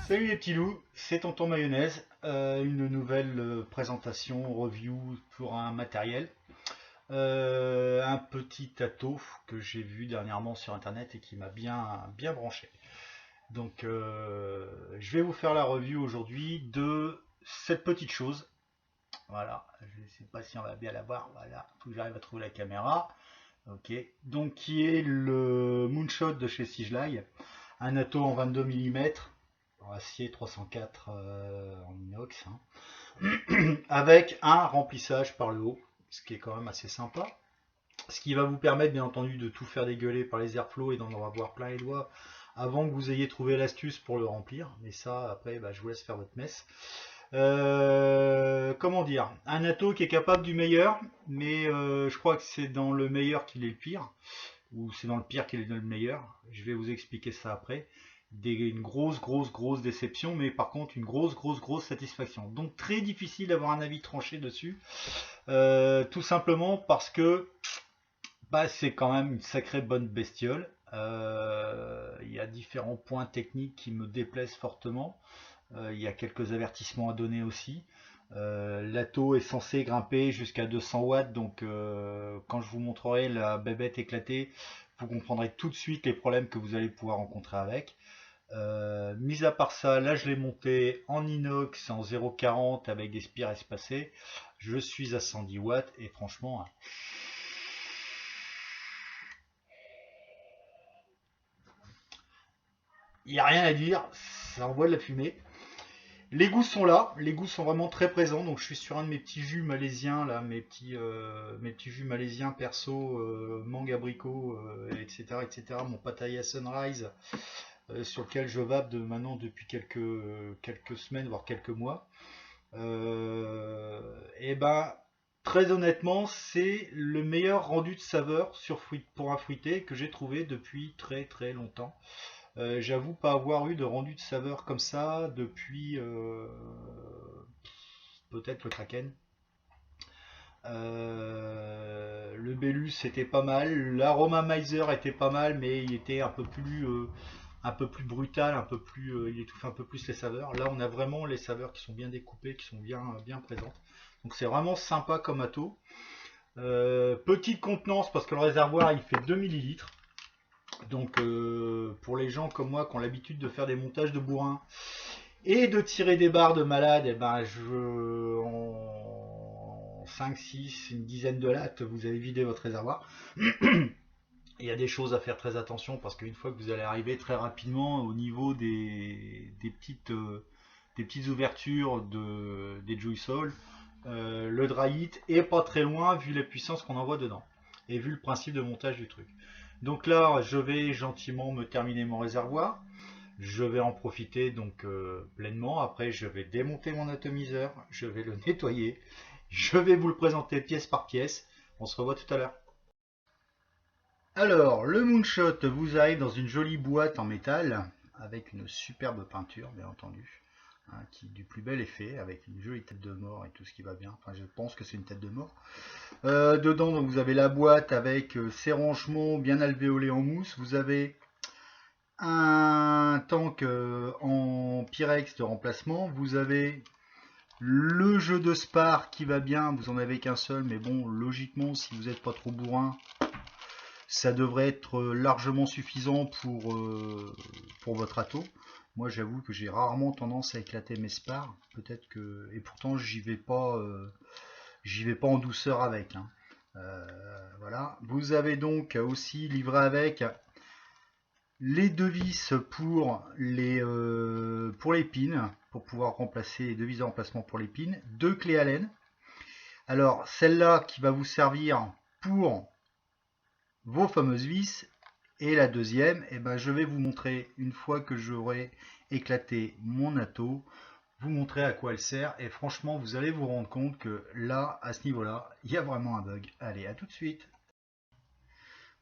Salut les petits loups, c'est Tonton Mayonnaise, une nouvelle présentation, review pour un matériel. Un petit ato que j'ai vu dernièrement sur internet et qui m'a bien branché. Donc je vais vous faire la review aujourd'hui de cette petite chose. Voilà, je ne sais pas si on va bien la voir, voilà, faut que j'arrive à trouver la caméra. Ok, donc qui est le Moonshot de chez Sigelai, un ato en 22 mm en acier 304 en inox, avec un remplissage par le haut, ce qui est quand même assez sympa. Ce qui va vous permettre bien entendu de tout faire dégueuler par les airflows et d'en avoir plein les doigts avant que vous ayez trouvé l'astuce pour le remplir. Mais ça, après, je vous laisse faire votre messe. Comment dire, un ato qui est capable du meilleur, mais je crois que c'est dans le meilleur qu'il est le pire, ou c'est dans le pire qu'il est le meilleur. Je vais vous expliquer ça après. Une grosse déception, mais par contre une grosse satisfaction. Donc très difficile d'avoir un avis tranché dessus, tout simplement parce que c'est quand même une sacrée bonne bestiole. Il y a différents points techniques qui me déplaisent fortement. Il y a quelques avertissements à donner aussi. L'atto est censé grimper jusqu'à 200 watts, donc quand je vous montrerai la bébête éclatée, vous comprendrez tout de suite les problèmes que vous allez pouvoir rencontrer avec. Mis à part ça, là je l'ai monté en inox en 0,40 avec des spires espacées. Je suis à 110 watts et franchement, il n'y a rien à dire, ça envoie de la fumée. Les goûts sont là, les goûts sont vraiment très présents. Donc je suis sur un de mes petits jus malaisiens là, mes petits jus malaisiens perso, mangue abricot, etc. Mon Pattaya Sunrise, sur lequel je vape maintenant depuis quelques semaines, voire quelques mois. Et très honnêtement, c'est le meilleur rendu de saveur pour un fruité que j'ai trouvé depuis très longtemps. J'avoue pas avoir eu de rendu de saveur comme ça depuis peut-être le Kraken. Le Bellus était pas mal, l'aroma Miser était pas mal, mais il était un peu plus brutal, il étouffe un peu plus les saveurs. Là, on a vraiment les saveurs qui sont bien découpées, qui sont bien présentes. Donc c'est vraiment sympa comme ato. Petite contenance parce que le réservoir il fait 2 millilitres. Donc pour les gens comme moi qui ont l'habitude de faire des montages de bourrin et de tirer des barres de malade, en 5, 6, une dizaine de lattes, vous avez vidé votre réservoir. Il y a des choses à faire très attention parce qu'une fois que vous allez arriver très rapidement au niveau des petites ouvertures des Joy-Sol, le dry hit est pas très loin vu la puissance qu'on envoie dedans et vu le principe de montage du truc. Donc là, je vais gentiment me terminer mon réservoir. Je vais en profiter donc pleinement. Après, je vais démonter mon atomiseur, je vais le nettoyer, je vais vous le présenter pièce par pièce. On se revoit tout à l'heure. Alors, le Moonshot vous arrive dans une jolie boîte en métal avec une superbe peinture, bien entendu, hein, qui du plus bel effet, avec une jolie tête de mort et tout ce qui va bien. Enfin, je pense que c'est une tête de mort. Dedans, donc, vous avez la boîte avec ses rangements bien alvéolés en mousse. Vous avez un tank en Pyrex de remplacement. Vous avez le jeu de spar qui va bien. Vous en avez qu'un seul, mais bon, logiquement, si vous n'êtes pas trop bourrin, ça devrait être largement suffisant pour votre ato. Moi, j'avoue que j'ai rarement tendance à éclater mes spars. Peut-être que, et pourtant, j'y vais pas en douceur avec. Hein. Voilà. Vous avez donc aussi livré avec les deux vis pour les pins, pour pouvoir remplacer les deux vis de remplacement pour les pins, deux clés Allen. Alors celle-là qui va vous servir pour vos fameuses vis, et la deuxième, je vais vous montrer une fois que j'aurai éclaté mon ato, vous montrer à quoi elle sert, et franchement vous allez vous rendre compte que là, à ce niveau-là, il y a vraiment un bug. Allez, à tout de suite.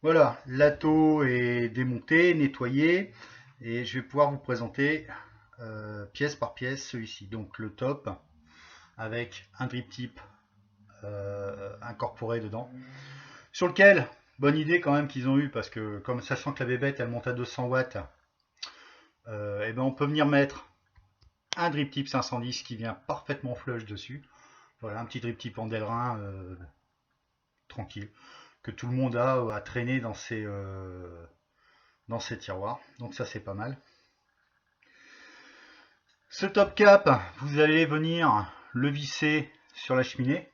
Voilà, l'ato est démonté, nettoyé, et je vais pouvoir vous présenter pièce par pièce celui-ci. Donc le top, avec un drip tip incorporé dedans, sur lequel, bonne idée quand même qu'ils ont eu, parce que comme sachant que la bébête elle monte à 200 watts, on peut venir mettre un drip tip 510 qui vient parfaitement flush dessus. Voilà, un petit drip tip en Delrin tranquille, que tout le monde a à traîner dans ses tiroirs. Donc ça c'est pas mal. Ce top cap, vous allez venir le visser sur la cheminée.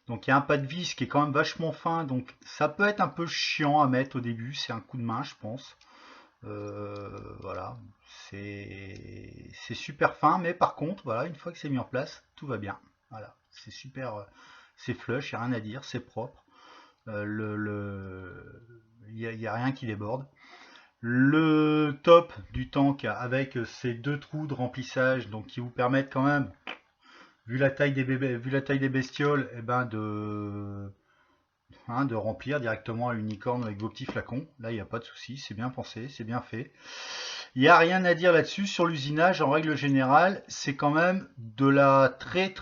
Donc il y a un pas de vis qui est quand même vachement fin, donc ça peut être un peu chiant à mettre au début, c'est un coup de main je pense. Voilà, c'est super fin, mais par contre, voilà, une fois que c'est mis en place, tout va bien. Voilà, c'est super, c'est flush, il n'y a rien à dire, c'est propre. Il n'y a rien qui déborde. Le top du tank avec ces deux trous de remplissage, donc qui vous permettent quand même, vu la taille des bébés, vu la taille des bestioles, eh ben de remplir directement à l'unicorne avec vos petits flacons. Là, il n'y a pas de souci, c'est bien pensé, c'est bien fait. Il n'y a rien à dire là-dessus. Sur l'usinage, en règle générale, c'est quand même de la très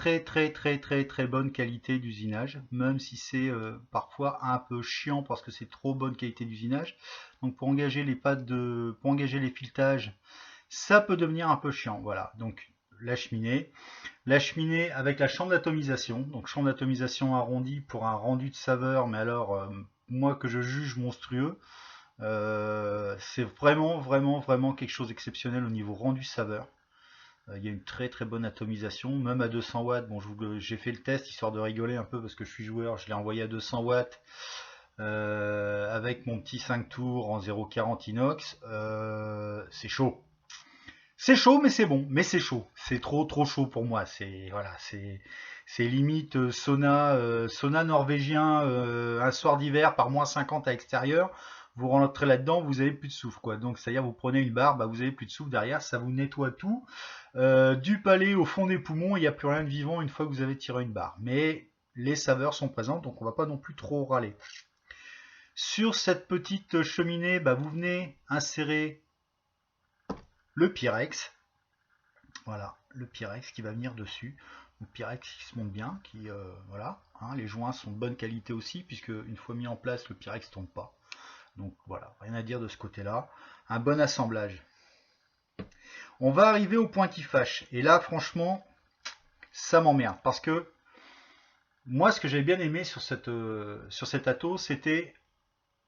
bonne qualité d'usinage, même si c'est parfois un peu chiant parce que c'est trop bonne qualité d'usinage. Donc pour engager les pour engager les filetages, ça peut devenir un peu chiant. Voilà, donc la cheminée avec la chambre d'atomisation, donc chambre d'atomisation arrondie pour un rendu de saveur, mais alors moi que je juge monstrueux. C'est vraiment quelque chose d'exceptionnel au niveau rendu saveur. Il y a une très bonne atomisation, même à 200 watts. Bon, j'ai fait le test histoire de rigoler un peu parce que je suis joueur. Je l'ai envoyé à 200 watts avec mon petit 5 tours en 0,40 inox. C'est chaud. C'est chaud, mais c'est bon. Mais c'est chaud. C'est trop chaud pour moi. C'est voilà, c'est limite sauna norvégien un soir d'hiver par moins 50 à l'extérieur. Vous rentrez là-dedans, vous avez plus de souffle, quoi. Donc c'est-à-dire vous prenez une barre, bah, vous avez plus de souffle derrière, ça vous nettoie tout. Du palais au fond des poumons, il n'y a plus rien de vivant une fois que vous avez tiré une barre. Mais les saveurs sont présentes, donc on va pas non plus trop râler. Sur cette petite cheminée, bah, vous venez insérer le Pyrex. Voilà, le Pyrex qui va venir dessus. Le Pyrex qui se monte bien, voilà, hein, les joints sont de bonne qualité aussi, puisque une fois mis en place, le Pyrex ne tombe pas. Donc voilà, rien à dire de ce côté-là. Un bon assemblage. On va arriver au point qui fâche. Et là, franchement, ça m'emmerde. Parce que moi, ce que j'ai bien aimé sur cet atto, c'était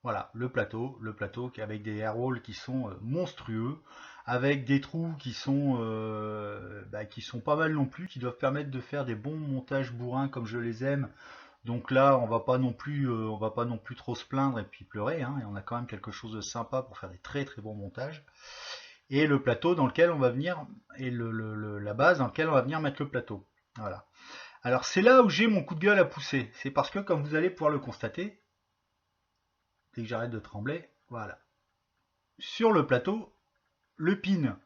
voilà, le plateau avec des air rolls qui sont monstrueux, avec des trous qui sont pas mal non plus, qui doivent permettre de faire des bons montages bourrins comme je les aime. Donc là, on va pas non plus trop se plaindre et puis pleurer, hein, et on a quand même quelque chose de sympa pour faire des très bons montages. Et le plateau dans lequel on va venir, et la base dans laquelle on va venir mettre le plateau. Voilà. Alors c'est là où j'ai mon coup de gueule à pousser. C'est parce que, comme vous allez pouvoir le constater, dès que j'arrête de trembler, voilà. Sur le plateau, le pin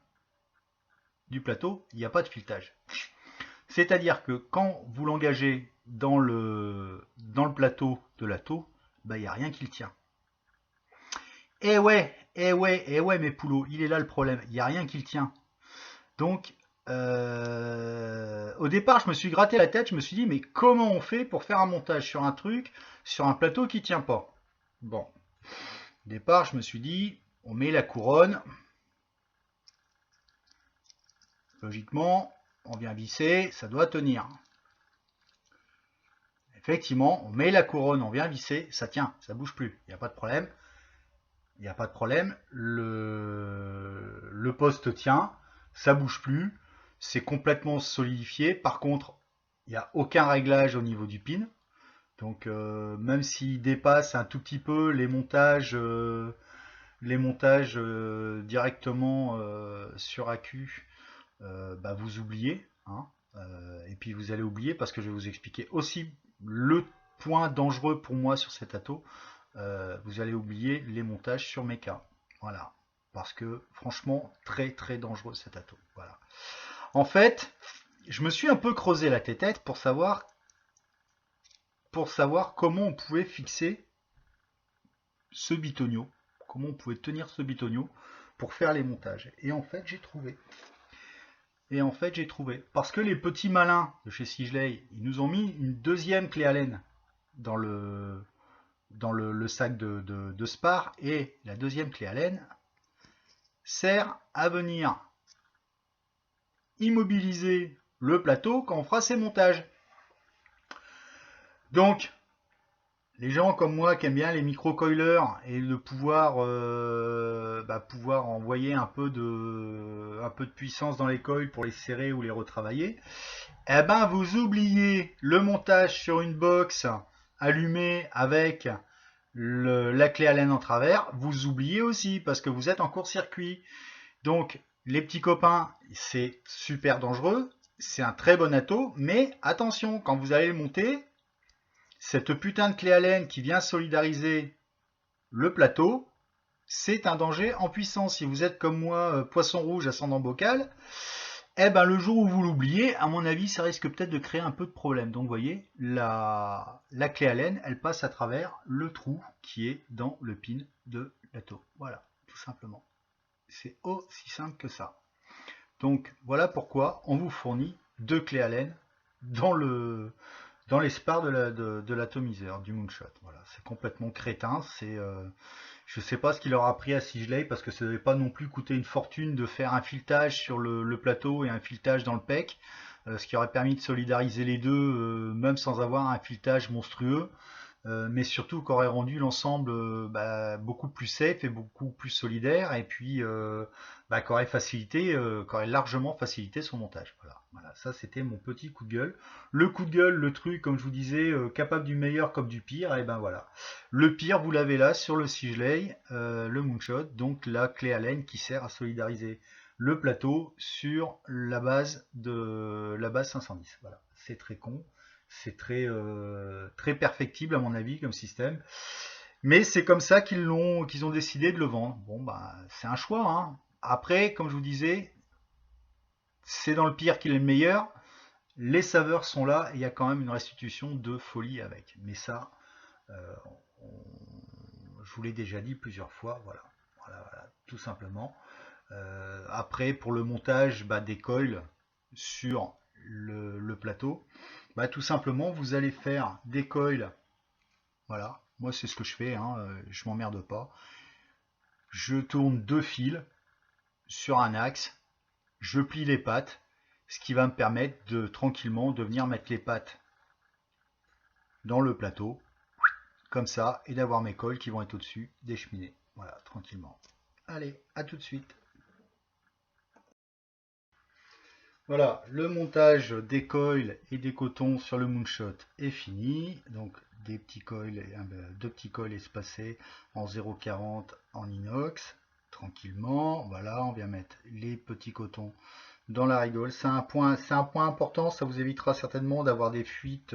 du plateau, il n'y a pas de filetage. C'est-à-dire que quand vous l'engagez dans le plateau de l'atto, bah, il n'y a rien qui le tient. Eh ouais, mes poulots, il est là le problème, il n'y a rien qui le tient. Donc, au départ, je me suis gratté la tête, je me suis dit, mais comment on fait pour faire un montage sur un truc, sur un plateau qui tient pas? Bon, au départ, je me suis dit, on met la couronne. Logiquement, on vient visser, ça doit tenir. Effectivement, on met la couronne, on vient visser, ça tient, ça bouge plus, il n'y a pas de problème. Il n'y a pas de problème, le poste tient, ça bouge plus, c'est complètement solidifié. Par contre, il n'y a aucun réglage au niveau du pin. Donc même s'il dépasse un tout petit peu les montages directement sur AQ, bah, vous oubliez, hein, et puis vous allez oublier parce que je vais vous expliquer aussi le point dangereux pour moi sur cet atto. Vous allez oublier les montages sur Mecha. Voilà, parce que franchement très dangereux cet atto. Voilà. En fait, je me suis un peu creusé la tête pour savoir comment on pouvait fixer ce bitonio, comment on pouvait tenir ce bitonio pour faire les montages. Et en fait, j'ai trouvé. Parce que les petits malins de chez Sigley, ils nous ont mis une deuxième clé Allen dans le sac de Spar, et la deuxième clé Allen sert à venir immobiliser le plateau quand on fera ses montages. Donc, les gens comme moi qui aiment bien les micro-coilers et de pouvoir, pouvoir envoyer un peu de puissance dans les coils pour les serrer ou les retravailler, eh ben vous oubliez le montage sur une box allumée avec la clé Allen en travers, vous oubliez aussi parce que vous êtes en court-circuit. Donc les petits copains, c'est super dangereux, c'est un très bon atout, mais attention, quand vous allez le monter, cette putain de clé Allen qui vient solidariser le plateau, c'est un danger en puissance. Si vous êtes comme moi, poisson rouge ascendant bocal, eh ben le jour où vous l'oubliez, à mon avis, ça risque peut-être de créer un peu de problème. Donc vous voyez, la clé Allen, elle passe à travers le trou qui est dans le pin de l'atto. Voilà, tout simplement. C'est aussi simple que ça. Donc voilà pourquoi on vous fournit 2 clés Allen dans les spars de l'atomiseur, du Moonshot. Voilà, c'est complètement crétin. Je ne sais pas ce qu'il leur a pris à Sigley parce que ça ne devait pas non plus coûter une fortune de faire un filetage sur le plateau et un filetage dans le PEC, ce qui aurait permis de solidariser les deux, même sans avoir un filetage monstrueux. Mais surtout qu'aurait rendu l'ensemble beaucoup plus safe et beaucoup plus solidaire, et puis qu'aurait largement facilité son montage. Voilà, ça c'était mon petit coup de gueule. Le coup de gueule, le truc, comme je vous disais, capable du meilleur comme du pire, et ben voilà. Le pire, vous l'avez là sur le Sigley, le Moonshot, donc la clé Allen qui sert à solidariser le plateau sur la base 510. Voilà, c'est très con. C'est très perfectible à mon avis comme système. Mais c'est comme ça qu'ils ont décidé de le vendre. Bon, bah, c'est un choix. Hein. Après, comme je vous disais, c'est dans le pire qu'il est le meilleur. Les saveurs sont là et il y a quand même une restitution de folie avec. Mais ça, je vous l'ai déjà dit plusieurs fois. Voilà, tout simplement. Après, pour le montage des coils sur le plateau, tout simplement, vous allez faire des coils. Voilà, moi c'est ce que je fais, hein, je m'emmerde pas. Je tourne 2 fils sur un axe, je plie les pattes, ce qui va me permettre de tranquillement de venir mettre les pattes dans le plateau, comme ça, et d'avoir mes coils qui vont être au-dessus des cheminées. Voilà, tranquillement. Allez, à tout de suite. Voilà, le montage des coils et des cotons sur le Moonshot est fini. Donc deux petits coils espacés en 0,40 en inox, tranquillement. Voilà, on vient mettre les petits cotons dans la rigole. C'est un point important, ça vous évitera certainement d'avoir des fuites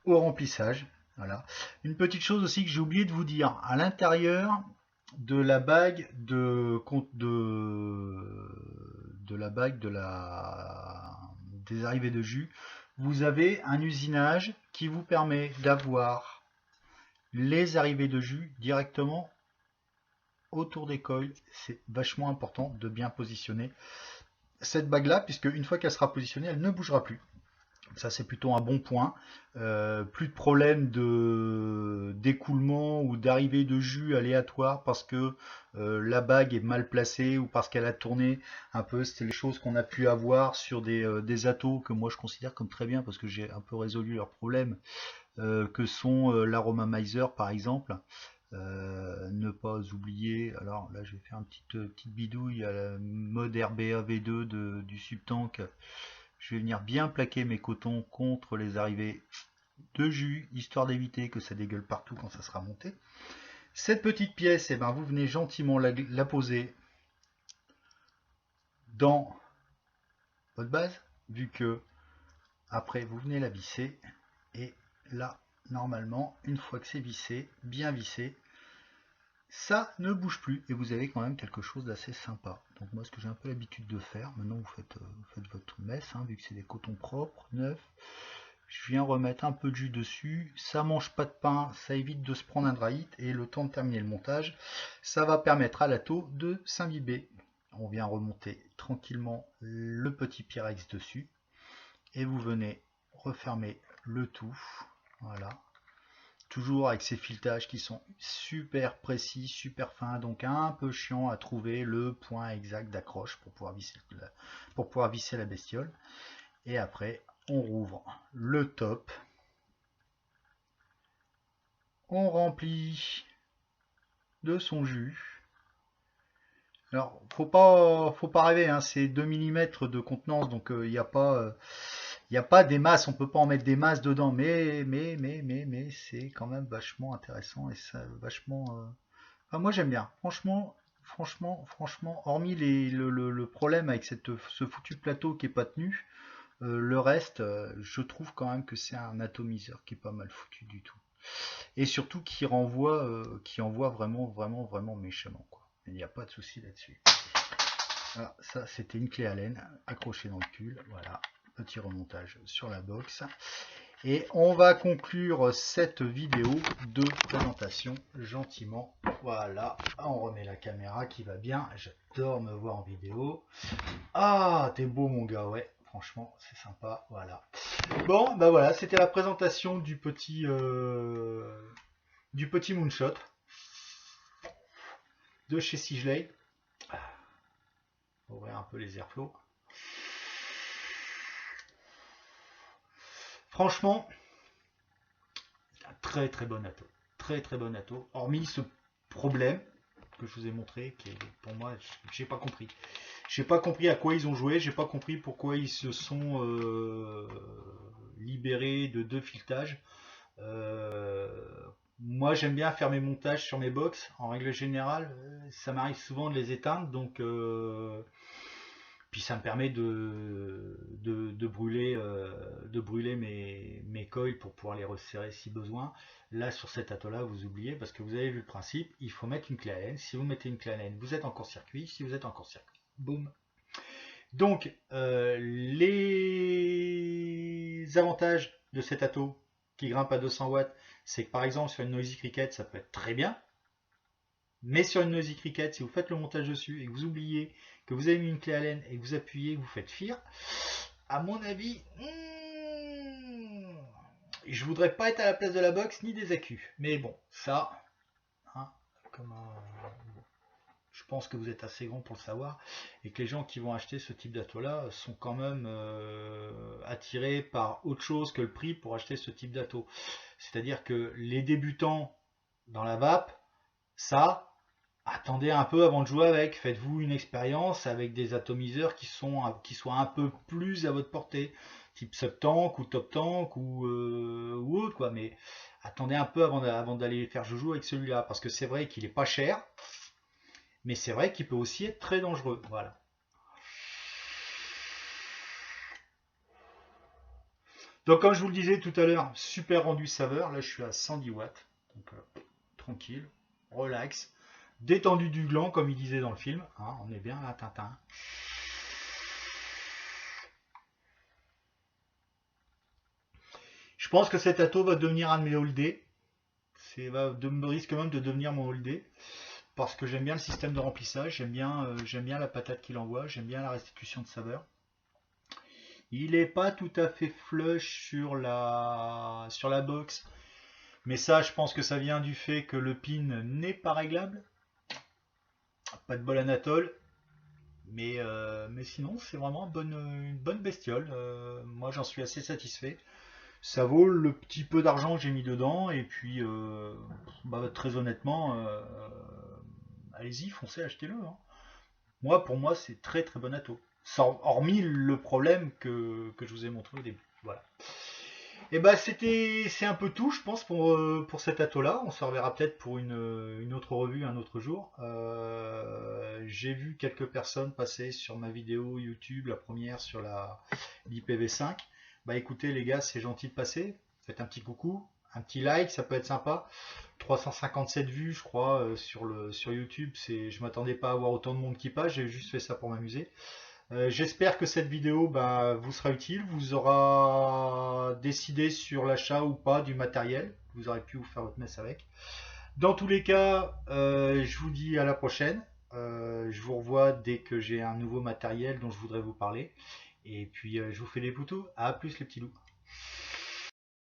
au remplissage. Voilà. Une petite chose aussi que j'ai oublié de vous dire, à l'intérieur de la bague des arrivées de jus, vous avez un usinage qui vous permet d'avoir les arrivées de jus directement autour des coils. C'est vachement important de bien positionner cette bague là, puisque une fois qu'elle sera positionnée, elle ne bougera plus. Ça c'est plutôt un bon point. Plus de problème d'écoulement ou d'arrivée de jus aléatoire parce que la bague est mal placée ou parce qu'elle a tourné un peu. C'était les choses qu'on a pu avoir sur des atos que moi je considère comme très bien parce que j'ai un peu résolu leurs problèmes, que sont l'Aromamizer par exemple. Ne pas oublier, alors là je vais faire une petite bidouille à la mode RBA V2 du Subtank. Je vais venir bien plaquer mes cotons contre les arrivées de jus, histoire d'éviter que ça dégueule partout quand ça sera monté. Cette petite pièce, vous venez gentiment la poser dans votre base, vu que après vous venez la visser, et là, normalement, une fois que c'est vissé, bien vissé, ça ne bouge plus et vous avez quand même quelque chose d'assez sympa. Donc moi, ce que j'ai un peu l'habitude de faire, maintenant vous faites votre messe, hein, vu que c'est des cotons propres, neufs, je viens remettre un peu de jus dessus, ça mange pas de pain, ça évite de se prendre un dry hit, et le temps de terminer le montage, ça va permettre à l'atto de s'imbiber. On vient remonter tranquillement le petit Pyrex dessus, et vous venez refermer le tout, voilà. toujours avec ces filetages qui sont super précis, super fins, donc un peu chiant à trouver le point exact d'accroche pour pouvoir visser la bestiole. Et après, on rouvre le top, on remplit de son jus. Alors, faut pas rêver, hein, c'est 2 mm de contenance, donc il n'y a pas des masses, on peut pas en mettre des masses dedans, mais c'est quand même vachement intéressant et ça vachement. Enfin, moi j'aime bien, franchement, hormis le problème avec ce foutu plateau qui est pas tenu, le reste, je trouve quand même que c'est un atomiseur qui est pas mal foutu du tout. Et surtout qui envoie vraiment méchamment, quoi. Il n'y a pas de souci là-dessus. Ah, ça, c'était une clé Allen accrochée dans le tulle. Voilà, petit remontage sur la box. Et on va conclure cette vidéo de présentation gentiment. Voilà, on remet la caméra qui va bien. J'adore me voir en vidéo. Ah, t'es beau mon gars, ouais. Franchement, c'est sympa. Voilà. Bon, bah voilà, c'était la présentation du petit Moonshot de chez Sigley. Ouvrir un peu les airflows. Franchement, c'est un très bon ato. Très bon ato. Hormis ce problème que je vous ai montré, qui est pour moi, j'ai pas compris. J'ai pas compris à quoi ils ont joué, j'ai pas compris pourquoi ils se sont libérés de 2 filetages. Moi j'aime bien faire mes montages sur mes box. En règle générale, ça m'arrive souvent de les éteindre, donc puis ça me permet de brûler mes coils pour pouvoir les resserrer si besoin. Là sur cet ato-là, vous oubliez, parce que vous avez vu le principe, il faut mettre une clé Allen. Si vous mettez une clé Allen, vous êtes en court-circuit. Si vous êtes en court-circuit, boum. Donc les avantages de cet ato qui grimpe à 200 watts, c'est que par exemple sur une Noisy Cricket, ça peut être très bien. Mais sur une Noisy Cricket, si vous faites le montage dessus et que vous oubliez que vous avez mis une clé Allen et que vous appuyez, vous faites FIR, à mon avis, je voudrais pas être à la place de la box ni des accus. Mais bon, ça, hein, je pense que vous êtes assez grand pour le savoir et que les gens qui vont acheter ce type d'ato-là sont quand même attirés par autre chose que le prix pour acheter ce type d'ato. C'est-à-dire que les débutants dans la vape, ça, attendez un peu avant de jouer avec. Faites-vous une expérience avec des atomiseurs qui soient un peu plus à votre portée, type Subtank ou Top Tank ou autre, quoi. Mais attendez un peu avant d'aller faire joujou avec celui-là, parce que c'est vrai qu'il est pas cher, mais c'est vrai qu'il peut aussi être très dangereux. Voilà. Donc comme je vous le disais tout à l'heure, super rendu saveur. Là je suis à 110 watts, donc tranquille, relax. Détendu du gland, comme il disait dans le film. Hein, on est bien là, Tintin. Je pense que cet ato va devenir un de mes all-day. Risque même de devenir mon all-day. Parce que j'aime bien le système de remplissage. J'aime bien la patate qu'il envoie. J'aime bien la restitution de saveur. Il n'est pas tout à fait flush sur la box. Mais ça, je pense que ça vient du fait que le pin n'est pas réglable. Pas de bol Anatole, mais sinon c'est vraiment une bonne bestiole. Moi j'en suis assez satisfait. Ça vaut le petit peu d'argent que j'ai mis dedans, et puis très honnêtement, allez-y, foncez, achetez-le. Hein. Pour moi c'est très bon ato. Hormis le problème que je vous ai montré au début. Voilà. Et bah c'est un peu tout, je pense, pour cet ato-là. On se reverra peut-être pour une autre revue un autre jour. J'ai vu quelques personnes passer sur ma vidéo YouTube, la première sur l'IPv5. Bah écoutez les gars, c'est gentil de passer. Faites un petit coucou, un petit like, ça peut être sympa. 357 vues, je crois, sur YouTube. Je m'attendais pas à avoir autant de monde qui passe. J'ai juste fait ça pour m'amuser. J'espère que cette vidéo vous sera utile, vous aura décidé sur l'achat ou pas du matériel, vous aurez pu vous faire votre messe avec. Dans tous les cas, je vous dis à la prochaine, je vous revois dès que j'ai un nouveau matériel dont je voudrais vous parler, et puis je vous fais des poutous, à plus les petits loups.